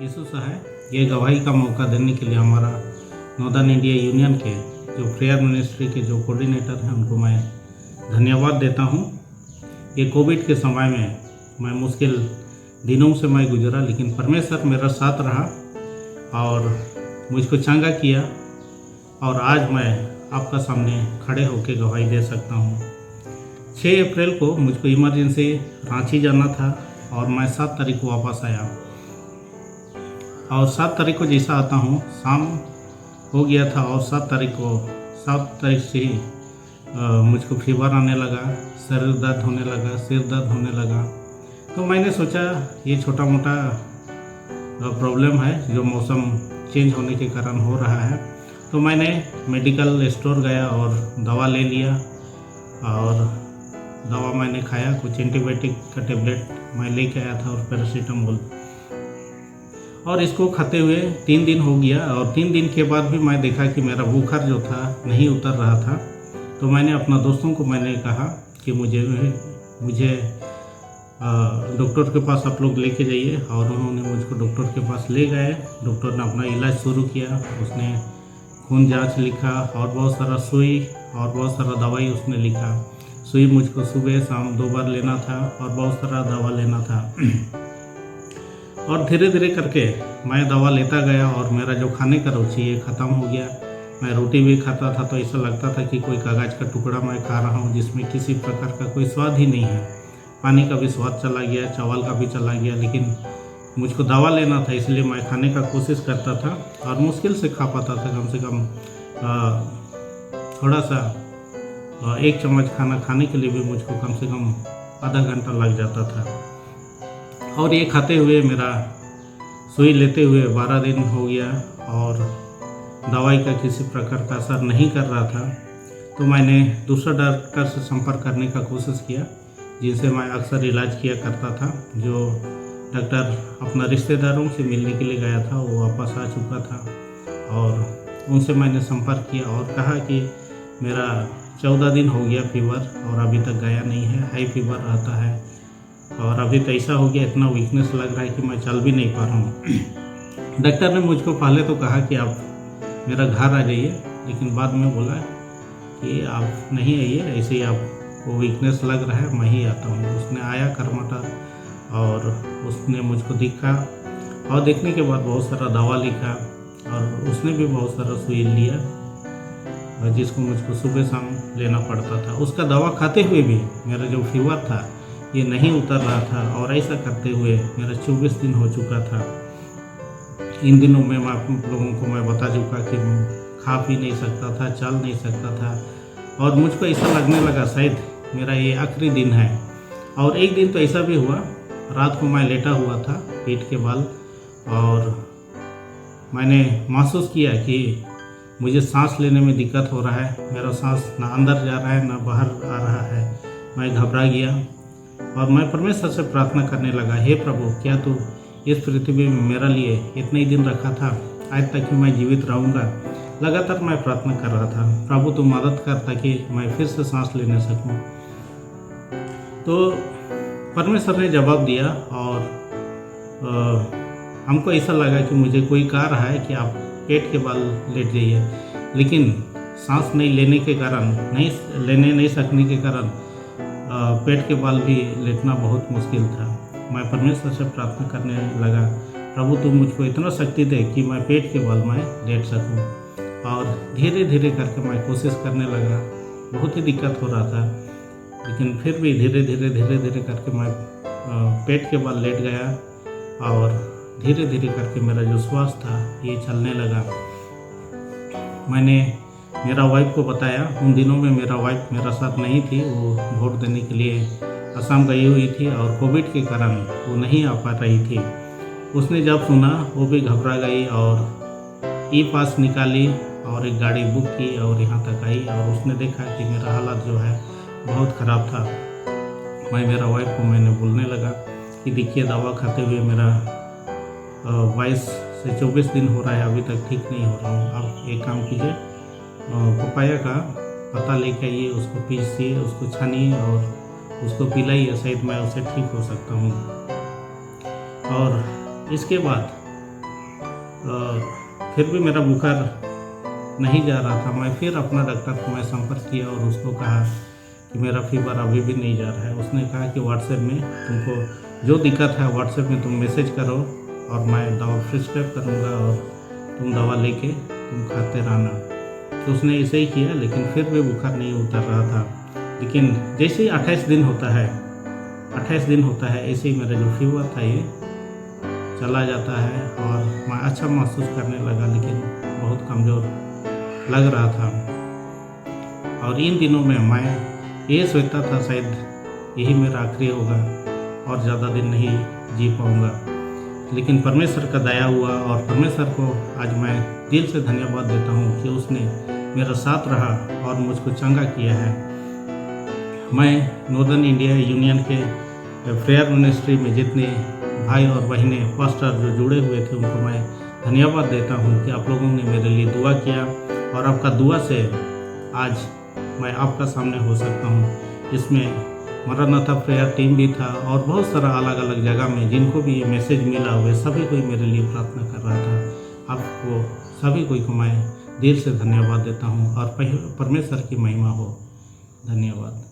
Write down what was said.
यीशु सहाय ये गवाही का मौका देने के लिए हमारा नॉर्दर्न इंडिया यूनियन के जो प्रेयर मिनिस्ट्री के जो कोऑर्डिनेटर हैं उनको मैं धन्यवाद देता हूँ। ये कोविड के समय में मैं मुश्किल दिनों से मैं गुजरा, लेकिन परमेश्वर मेरा साथ रहा और मुझको चंगा किया और आज मैं आपका सामने खड़े होकर गवाही दे सकता हूँ। 6 अप्रैल को मुझको इमरजेंसी रांची जाना था और मैं 7 तारीख को वापस आया और 7 तारीख को जैसा आता हूँ शाम हो गया था और 7 तारीख से ही मुझको फीवर आने लगा, शरीर दर्द होने लगा, सिर दर्द होने लगा। तो मैंने सोचा ये छोटा मोटा प्रॉब्लम है जो मौसम चेंज होने के कारण हो रहा है। तो मैंने मेडिकल स्टोर गया और दवा ले लिया और दवा मैंने खाया। कुछ एंटीबायोटिक का टेबलेट मैं लेके आया था और पैरासीटामोल, और इसको खाते हुए 3 दिन हो गया और 3 दिन के बाद भी मैं देखा कि मेरा बुखार जो था नहीं उतर रहा था। तो मैंने अपना दोस्तों को मैंने कहा कि मुझे डॉक्टर के पास आप लोग लेके जाइए, और उन्होंने मुझको डॉक्टर के पास ले गए। डॉक्टर ने अपना इलाज शुरू किया। उसने खून जांच लिखा और बहुत सारा सुई और बहुत सारा दवाई उसने लिखा। सुई मुझको सुबह शाम 2 बार लेना था और बहुत सारा दवा लेना था। और धीरे धीरे करके मैं दवा लेता गया और मेरा जो खाने का रुचि ये ख़त्म हो गया। मैं रोटी भी खाता था तो ऐसा लगता था कि कोई कागज़ का टुकड़ा मैं खा रहा हूँ जिसमें किसी प्रकार का कोई स्वाद ही नहीं है। पानी का भी स्वाद चला गया, चावल का भी चला गया, लेकिन मुझको दवा लेना था इसलिए मैं खाने का कोशिश करता था और मुश्किल से खा पाता था। कम से कम थोड़ा सा 1 चम्मच खाना खाने के लिए भी मुझको कम से कम आधा घंटा लग जाता था। और ये खाते हुए मेरा सुई लेते हुए 12 दिन हो गया और दवाई का किसी प्रकार का असर नहीं कर रहा था। तो मैंने दूसरा डॉक्टर से संपर्क करने का कोशिश किया जिनसे मैं अक्सर इलाज किया करता था। जो डॉक्टर अपना रिश्तेदारों से मिलने के लिए गया था वो वापस आ चुका था और उनसे मैंने संपर्क किया और कहा कि मेरा 14 दिन हो गया फीवर और अभी तक गया नहीं है। हाई फीवर रहता है और अभी तो ऐसा हो गया, इतना वीकनेस लग रहा है कि मैं चल भी नहीं पा रहा हूँ। डॉक्टर ने मुझको पहले तो कहा कि आप मेरा घर आ जाइए, लेकिन बाद में बोला कि आप नहीं आइए, ऐसे ही आपको वीकनेस लग रहा है, मैं ही आता हूँ। उसने आया करमटा और उसने मुझको देखा और देखने के बाद बहुत सारा दवा लिखा और उसने भी बहुत सारा सुई लिया जिसको मुझको सुबह शाम लेना पड़ता था। उसका दवा खाते हुए भी मेरा जो फीवर था ये नहीं उतर रहा था और ऐसा करते हुए मेरा 24 दिन हो चुका था। इन दिनों में मैं आप लोगों को मैं बता चुका कि खा पी नहीं सकता था, चल नहीं सकता था और मुझको ऐसा लगने लगा शायद मेरा ये आखिरी दिन है। और एक दिन तो ऐसा भी हुआ, रात को मैं लेटा हुआ था पीठ के बल और मैंने महसूस किया कि मुझे सांस लेने में दिक्कत हो रहा है। मेरा सांस ना अंदर जा रहा है ना बाहर आ रहा है। मैं घबरा गया और मैं परमेश्वर से प्रार्थना करने लगा, हे प्रभु, क्या तू इस पृथ्वी में मेरे लिए इतने ही दिन रखा था, आज तक ही मैं जीवित रहूँगा। लगातार मैं प्रार्थना कर रहा था, प्रभु तू मदद कर ताकि मैं फिर से सांस लेने सकूं। तो परमेश्वर ने जवाब दिया और हमको ऐसा लगा कि मुझे कोई कह रहा है कि आप पेट के बल लेट जाइए, लेकिन सांस नहीं लेने के कारण, लेने नहीं सकने के कारण पेट के बल भी लेटना बहुत मुश्किल था। मैं परमेश्वर से प्रार्थना करने लगा, प्रभु तू मुझको इतना शक्ति दे कि मैं पेट के बल में लेट सकूं। और धीरे धीरे करके मैं कोशिश करने लगा। बहुत ही दिक्कत हो रहा था, लेकिन फिर भी धीरे धीरे करके मैं पेट के बल लेट गया और धीरे धीरे करके मेरा जो श्वास था ये चलने लगा। मैंने मेरा वाइफ को बताया। उन दिनों में मेरा वाइफ मेरा साथ नहीं थी, वो वोट देने के लिए असम गई हुई थी और कोविड के कारण वो नहीं आ पा रही थी। उसने जब सुना वो भी घबरा गई और ई पास निकाली और एक गाड़ी बुक की और यहाँ तक आई और उसने देखा कि मेरा हालत जो है बहुत ख़राब था। मैं मेरा वाइफ को मैंने बोलने लगा कि देखिए दवा खाते हुए मेरा 22 से 24 दिन हो रहा है, अभी तक ठीक नहीं हो रहा हूँ। आप एक काम कीजिए, पपाया का पत्ता लेके आइए, उसको पीसिए, उसको छानिए और उसको पिलाइए, शायद मैं उससे ठीक हो सकता हूँ। और इसके बाद फिर भी मेरा बुखार नहीं जा रहा था। मैं फिर अपना डॉक्टर को मैं संपर्क किया और उसको कहा कि मेरा फीवर अभी भी नहीं जा रहा है। उसने कहा कि व्हाट्सएप में तुमको जो दिक्कत है व्हाट्सएप में तुम मैसेज करो और मैं दवा प्रिस्क्राइब करूँगा और तुम दवा लेके तुम खाते रहना। तो उसने ऐसे ही किया, लेकिन फिर भी बुखार नहीं उतर रहा था। लेकिन जैसे ही 28 दिन होता है ऐसे ही मेरा जो फीवर था ये चला जाता है और मैं अच्छा महसूस करने लगा, लेकिन बहुत कमज़ोर लग रहा था। और इन दिनों में मैं ये सोचता था शायद यही मेरा आखिरी होगा और ज़्यादा दिन नहीं जी पाऊँगा, लेकिन परमेश्वर का दया हुआ और परमेश्वर को आज मैं दिल से धन्यवाद देता हूँ कि उसने मेरा साथ रहा और मुझको चंगा किया है। मैं नॉर्दर्न इंडिया यूनियन के प्रेयर मिनिस्ट्री में जितने भाई और बहनें पास्टर जो जुड़े हुए थे उनको मैं धन्यवाद देता हूँ कि आप लोगों ने मेरे लिए दुआ किया और आपका दुआ से आज मैं आपका सामने हो सकता हूँ। इसमें मरानाथा प्रेयर टीम भी था और बहुत सारा अलग अलग जगह में जिनको भी ये मैसेज मिला हुआ सभी कोई मेरे लिए प्रार्थना कर रहा था। आपको सभी कोई को मैं दिल से धन्यवाद देता हूँ और परमेश्वर की महिमा हो। धन्यवाद।